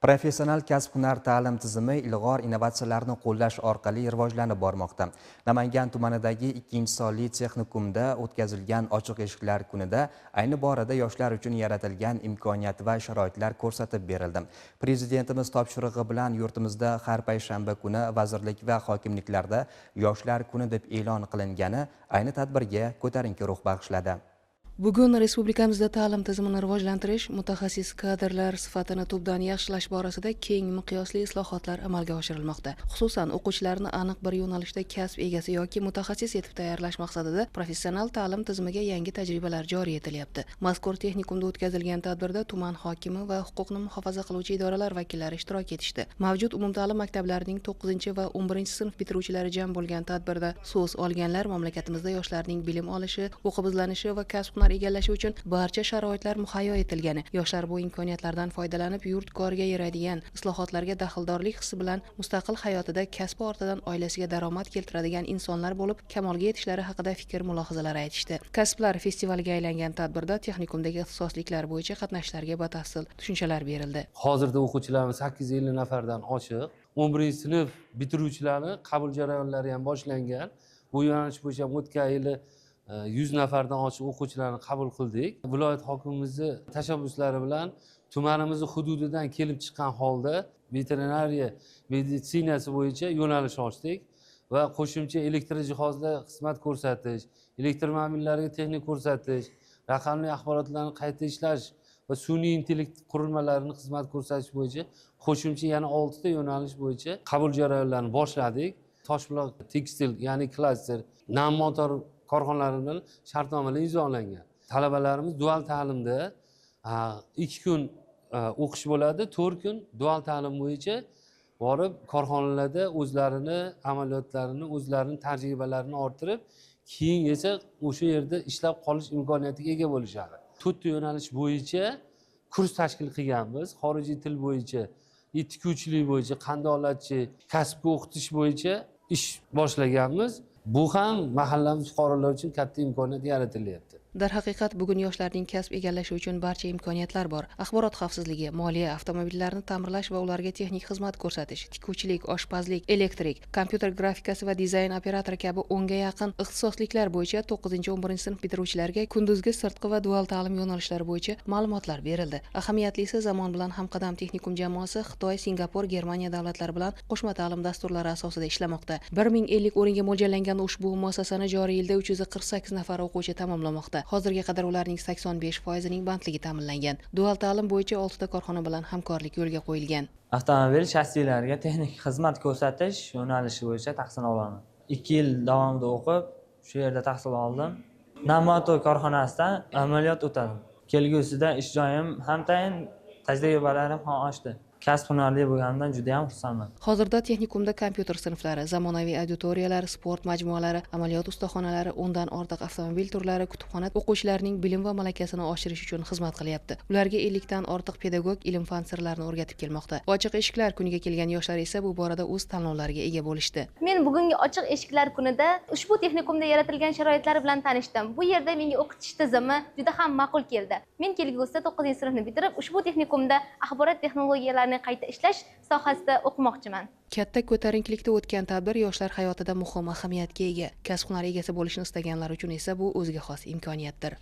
Professional kasb-hunar ta'lim tizimi ilg'or innovatsiyalarni qo'llash orqali rivojlanib bormoqda. Namangan tumanidagi 2-sonli texnikumda o'tkazilgan ochiq eshiklar kunida ayni borada yoshlar uchun yaratilgan imkoniyat va sharoitlar ko'rsatib berildi. Prezidentimiz topshirig'i bilan yurtimizda har payshanba kuni vazirlik va hokimliklarda yoshlar kuni deb e'lon qilingani ayni tadbirga ko'tarinki ruh bag'ishladi. Bugun respublikamizda ta'lim tizimini rivojlantirish, mutaxassis kadrlar sifatini tubdan yaxshilash borasida keng miqyosli islohotlar amalga oshirilmoqda. Xususan, o'quvchilarni aniq bir yo'nalishda kasb egasi yoki mutaxassis etib tayyorlash maqsadida professional ta'lim tizimiga yangi tajribalar joriy etilyapti. Mazkur texnikumda o'tkazilgan tadbirda tuman hokimi va huquqni muhofaza qiluvchi idoralar vakillari ishtirok etishdi. Mavjud umumta'lim maktablarining 9 va 11 sinf bitiruvchilari jam bo'lgan tadbirda so'z olganlar mamlakatimizda yoshlarning bilim olishi, o'qib izlanishi va kasb egallashi uchun barcha sharoitlar muhayyo etilgani, yoshlar bu imkoniyatlardan foydalanib yurt koriga yaraydigan, islohotlarga daxldorlik hissi bilan mustaqil hayotida kasbi ortidan oilasiga daromad keltiradigan insonlar bo'lib, kamolga yetishlari haqida fikr-mulohazalar aytishdi. Kasblar festivaliga aylangan tadbirda texnikumdagi ixtisosliklar bo'yicha qatnashchilarga batafsil tushunchalar berildi. Hozirda o'quvchilarimiz 850 nafardan oshiq, 11-sinf bitiruvchilari qabul jarayonlari ham boshlangan. Bu yo'nalish bo'yicha o'tgan yili 100 nafardan oshiq o'quvchilarni qabul qildik. Viloyat hokimimizni tashabbuslari bilan tumanimiz hududidan kelib chiqqan holda veterinariya meditsinasi bo'yicha yo'nalish ochdik va qo'shimcha elektr jihozlar xizmat ko'rsatish, elektromobillarga texnik ko'rsatish, raqamli axborotlarni qayta ishlash va sun'iy intellekt qurilmalarini xizmat ko'rsatish bo'yicha qo'shimcha yana 6 ta yo'nalish bo'yicha qabul jarayonlarini boshladik. Toshbuloq tekstil, ya'ni klaster, nam motor korxonalari bilan shartnomalar imzolangan. Talabalarimiz dual ta'limda 2 kun o'qish bo'ladi, 4 kun dual ta'lim bo'yicha borib korxonalarda o'zlarini amaliyotlarini, o'zlarining tajribalarini orttirib, keyin esa o'sha yerda ishlab qolish imkoniyatiga ega bo'lishadi. 4 ta yo'nalish bo'yicha kurs tashkil qilganmiz. Xorijiy til bo'yicha, tikuvchilik bo'yicha, qandolatchi, kasbga o'qitish bo'yicha ish boshlaganmiz. Bu ham mahallamiz fuqarolar uchun katta imkoniyat yaratilyapti. Darhaqiqat bugun yoshlarning kasb egallashi uchun barcha imkoniyatlar bor. Axborot xavfsizligi, moliya, avtomobillarni ta'mirlash va ularga texnik xizmat ko'rsatish, tikuvchilik, oshpazlik, elektrik, kompyuter grafikasi va dizayn operatori kabi 10 ga yaqin ixtisosliklar bo'yicha 9-11 sinf bitiruvchilariga kunduzgi sirtqi va dual ta'lim yo'nalishlari bo'yicha ma'lumotlar berildi. Ahamiyatlisi, zamon bilan hamqadam texnikum jamoasi Xitoy, Singapur, Germaniya davlatlari bilan qo'shma ta'lim dasturlari asosida ishlamoqda. 1050 o'ringa mo'ljallangan ushbu muassasani joriy yilda 348 nafar o'quvchi tamomlamoqda. Hozirga qadar ularning 85%ning bandligi ta'minlangan. Dual ta'lim bo'yicha 6 ta korxona bilan hamkorlik yo'lga qo'yilgan. Avtomobil shassiyalariga texnik xizmat ko'rsatish yo'nalishi bo'yicha tahsil olaman. 2 yil davomida o'qib, shu yerda tahsil oldim. Namotor korxonasidan amaliyot o'tadim. Kelgusida ish joyim ham tayin, tajribalarim ham oshdi. Kasb-hunarli bo'lganimdan juda ham xursandman. Hozirda texnikumda kompyuter sinflari, zamonaviy auditoriyalar, sport majmualari, amaliyot ustaxonalari, 10 dan ortiq avtomobil turlari, kutubxona o'quvchilarning bilim va malakasini oshirish uchun xizmat qilyapti. Ularga 50 dan ortiq pedagog ilm-fan sirlarini o'rgatib kelmoqda. Ochiq eshiklar kuniga kelgan yoshlar esa bu borada o'z tanlovlariga ega bo'lishdi. Men bugungi ochiq eshiklar kunida ushbu texnikumda yaratilgan sharoitlar bilan tanishdim. Bu yerda menga o'qitish tizimi juda ham ma'qul keldi. Men kelgusida 9-sinfni bitirib, ushbu texnikumda axborot texnologiyalarini qayta ishlash sohasida o'qimoqchiman. Katta ko'tarinkilikda o'tgan tadbir yoshlar hayotida muhim ahamiyatga ega. Kasb-hunar egasi bo'lishni istaganlar uchun esa bu o'ziga xos imkoniyatdir.